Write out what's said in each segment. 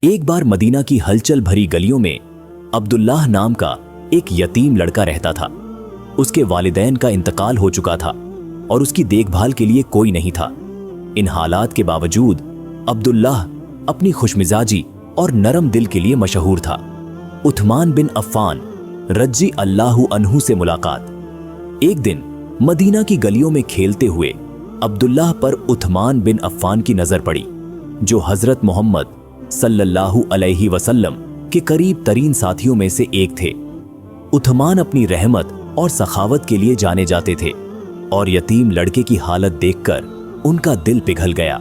ایک بار مدینہ کی ہلچل بھری گلیوں میں عبداللہ نام کا ایک یتیم لڑکا رہتا تھا۔ اس کے والدین کا انتقال ہو چکا تھا اور اس کی دیکھ بھال کے لیے کوئی نہیں تھا۔ ان حالات کے باوجود عبداللہ اپنی خوش مزاجی اور نرم دل کے لیے مشہور تھا۔ عثمان بن عفان رضی اللہ عنہ سے ملاقات۔ ایک دن مدینہ کی گلیوں میں کھیلتے ہوئے عبداللہ پر عثمان بن عفان کی نظر پڑی، جو حضرت محمد صلی اللہ علیہ وسلم کے قریب ترین ساتھیوں میں سے ایک تھے۔ عثمان اپنی رحمت اور سخاوت کے لیے جانے جاتے تھے اور یتیم لڑکے کی حالت دیکھ کر ان کا دل پگھل گیا۔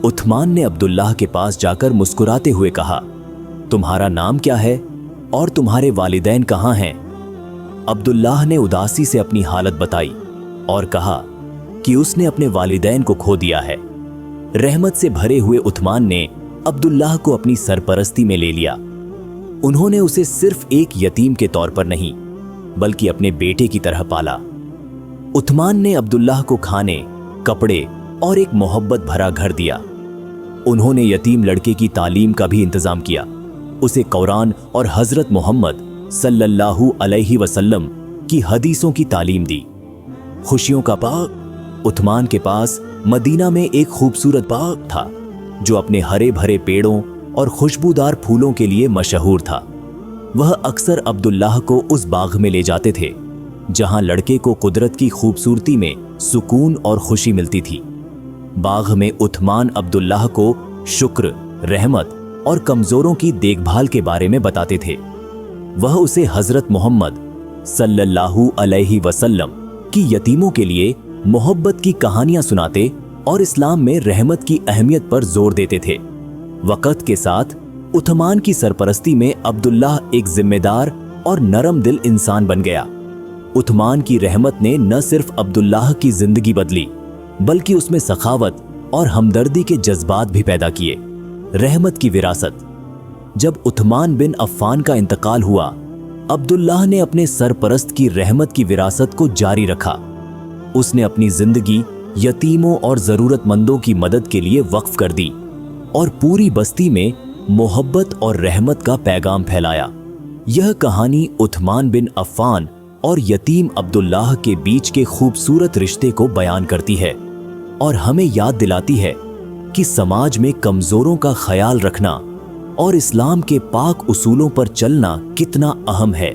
عثمان نے عبداللہ کے پاس جا کر مسکراتے ہوئے کہا، تمہارا نام کیا ہے اور تمہارے والدین کہاں ہیں؟ عبداللہ نے اداسی سے اپنی حالت بتائی اور کہا کہ اس نے اپنے والدین کو کھو دیا ہے۔ رحمت سے بھرے ہوئے عثمان نے عبداللہ کو اپنی سرپرستی میں لے لیا۔ انہوں نے اسے صرف ایک یتیم کے طور پر نہیں بلکہ اپنے بیٹے کی طرح پالا۔ عثمان نے عبداللہ کو کھانے، کپڑے اور ایک محبت بھرا گھر دیا۔ انہوں نے یتیم لڑکے کی تعلیم کا بھی انتظام کیا، اسے قرآن اور حضرت محمد صلی اللہ علیہ وسلم کی حدیثوں کی تعلیم دی۔ خوشیوں کا باغ۔ عثمان کے پاس مدینہ میں ایک خوبصورت باغ تھا جو اپنے ہرے بھرے پیڑوں اور خوشبودار پھولوں کے لیے مشہور تھا۔ وہ اکثر عبداللہ کو اس باغ میں لے جاتے تھے جہاں لڑکے کو قدرت کی خوبصورتی میں سکون اور خوشی ملتی تھی۔ باغ میں عثمان عبداللہ کو شکر، رحمت اور کمزوروں کی دیکھ بھال کے بارے میں بتاتے تھے۔ وہ اسے حضرت محمد صلی اللہ علیہ وسلم کی یتیموں کے لیے محبت کی کہانیاں سناتے اور اسلام میں رحمت کی اہمیت پر زور دیتے تھے۔ وقت کے ساتھ عثمان کی سرپرستی میں عبداللہ ایک ذمہ دار اور نرم دل انسان بن گیا۔ عثمان کی رحمت نے نہ صرف عبداللہ کی زندگی بدلی بلکہ اس میں سخاوت اور ہمدردی کے جذبات بھی پیدا کیے۔ رحمت کی وراثت۔ جب عثمان بن عفان کا انتقال ہوا، عبداللہ نے اپنے سرپرست کی رحمت کی وراثت کو جاری رکھا۔ اس نے اپنی زندگی یتیموں اور ضرورت مندوں کی مدد کے لیے وقف کر دی اور پوری بستی میں محبت اور رحمت کا پیغام پھیلایا۔ یہ کہانی عثمان بن عفان اور یتیم عبداللہ کے بیچ کے خوبصورت رشتے کو بیان کرتی ہے اور ہمیں یاد دلاتی ہے کہ سماج میں کمزوروں کا خیال رکھنا اور اسلام کے پاک اصولوں پر چلنا کتنا اہم ہے۔